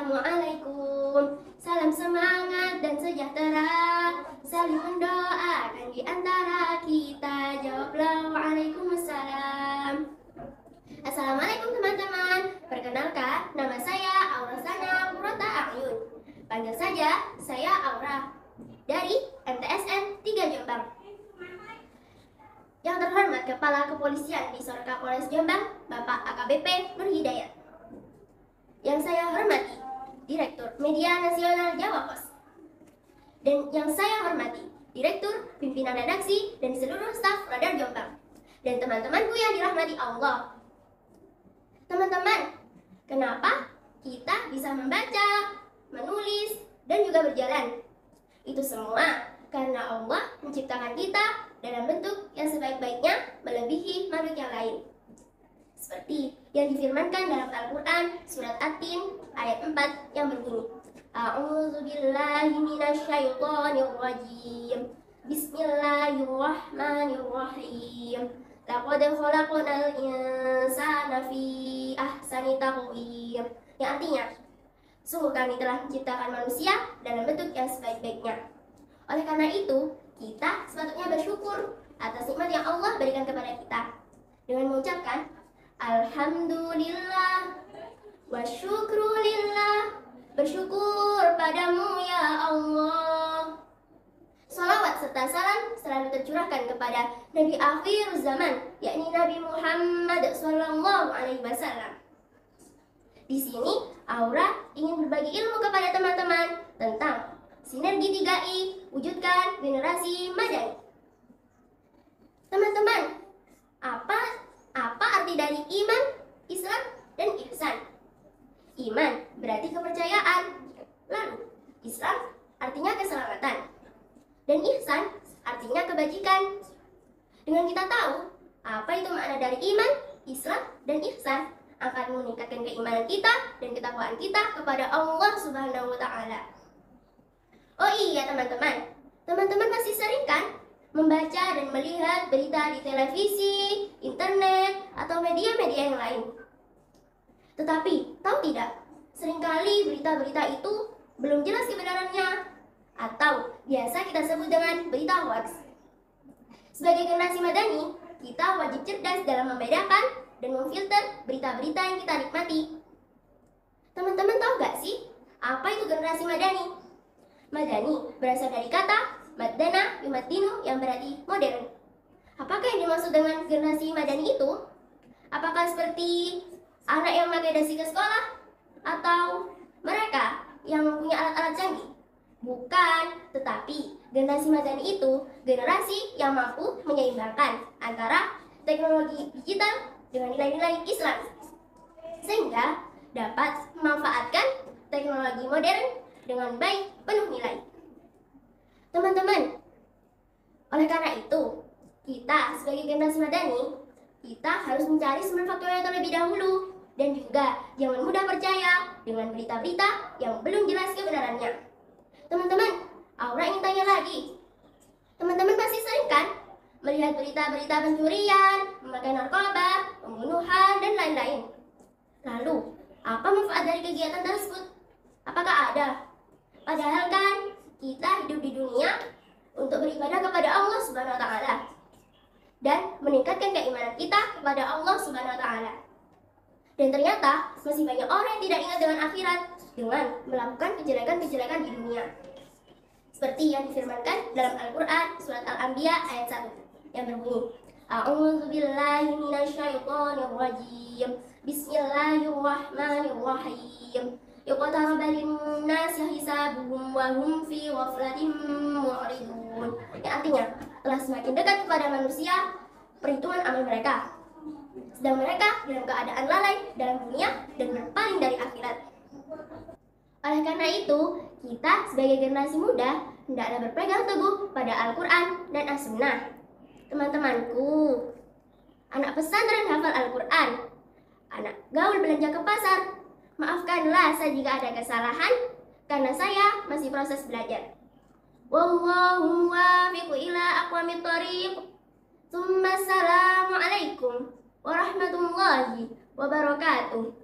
Assalamualaikum. Salam semangat dan sejahtera. Saling mendoakan di antara kita. Jawablah waalaikumsalam. Assalamualaikum teman-teman. Perkenalkan, nama saya Aurasana Purata Ayun. Panggil saja saya Aura dari MTSN 3 Jombang. Yang terhormat Kepala Kepolisian di Sorka Polres Jombang, Bapak AKBP Nur Hidayat. Yang saya hormati Direktur Media Nasional Jawa Pos. Dan yang saya hormati Direktur, Pimpinan Redaksi, dan seluruh staf Radar Jombang. Dan teman-temanku yang dirahmati Allah. Teman-teman, kenapa kita bisa membaca, menulis, dan juga berjalan? Itu semua karena Allah menciptakan kita dalam bentuk yang sebaik-baiknya melebihi makhluk yang lain. Seperti yang difirmankan dalam Al-Quran surat At-Tin ayat 4 yang berbunyi, A'udzubillahi minasyaitonirrajim. Bismillahirrahmanirrahim. Laqad khalaqnal insana fi ahsani taqwim. Yang artinya, sungguh kami telah menciptakan manusia dalam bentuk yang sebaik-baiknya. Oleh karena itu, kita sepatutnya bersyukur atas nikmat yang Allah berikan kepada kita dengan mengucapkan Alhamdulillah wa syukrulillah, bersyukur padamu ya Allah. Salawat serta salam selalu tercurahkan kepada Nabi akhir zaman, yakni Nabi Muhammad SAW. Di sini Aura ingin berbagi ilmu kepada teman-teman tentang sinergi 3I, wujudkan generasi madani. Teman-teman, apa arti dari iman, Islam, dan ihsan? Iman berarti kepercayaan. Lalu, Islam artinya keselamatan. Dan ihsan artinya kebajikan. Dengan kita tahu apa itu makna dari iman, Islam, dan ihsan, akan meningkatkan keimanan kita dan ketakwaan kita kepada Allah Subhanahu wa Ta'ala. Oh iya teman-teman, teman-teman pasti sering kan membaca dan melihat berita di televisi, internet, atau media-media yang lain. Tetapi, tahu tidak, seringkali berita-berita itu belum jelas kebenarannya, atau biasa kita sebut dengan berita hoax. Sebagai generasi madani, kita wajib cerdas dalam membedakan dan memfilter berita-berita yang kita nikmati. Teman-teman tahu gak sih, apa itu generasi madani? Madani berasal dari kata Maddana yumaddinu yang berarti modern. Apakah yang dimaksud dengan generasi madani itu? Apakah seperti anak yang memakai dasi ke sekolah? Atau mereka yang mempunyai alat-alat canggih? Bukan, tetapi generasi madani itu generasi yang mampu menyeimbangkan antara teknologi digital dengan nilai-nilai Islam, sehingga dapat memanfaatkan teknologi modern dengan baik, penuh nilai. Teman-teman, oleh karena itu, kita sebagai generasi madani, kita harus mencari sumber faktualnya terlebih dahulu, dan juga jangan mudah percaya dengan berita-berita yang belum jelas kebenarannya. Teman-teman, Aura ingin tanya lagi. Teman-teman pasti sering kan melihat berita-berita pencurian, memakai narkoba, pembunuhan, dan lain-lain. Lalu, apa manfaat dari kegiatan tersebut? Apakah ada? Padahal kan kita hidup di dunia untuk beribadah kepada Allah Subhanahu wa Ta'ala dan meningkatkan keimanan kita kepada Allah Subhanahu wa Ta'ala. Dan ternyata masih banyak orang yang tidak ingat dengan akhirat dengan melakukan kejelekan-kejelekan di dunia. Seperti yang difirmankan dalam Al-Quran surat Al-Anbiya ayat 1 yang berbunyi, A'udzubillahi minasyaitonirrajim. Bismillahirrahmanirrahim. Yuqtaraba linnasi hisabuhum wa hum fi ghaflatin mu'ridun. Yang artinya, telah semakin dekat kepada manusia perhitungan amal mereka, sedang mereka dalam keadaan lalai dalam dunia dan berpaling dari akhirat. Oleh karena itu, kita sebagai generasi muda hendaklah berpegang teguh pada Al-Quran dan As-Sunnah. Teman-temanku, anak pesantren hafal Al-Quran, anak gaul belanja ke pasar, maafkanlah saya jika ada kesalahan, karena saya masih proses belajar. Wallahu muwaffiq ila aqwamit thoriq. Assalamualaikum warahmatullahi wabarakatuh.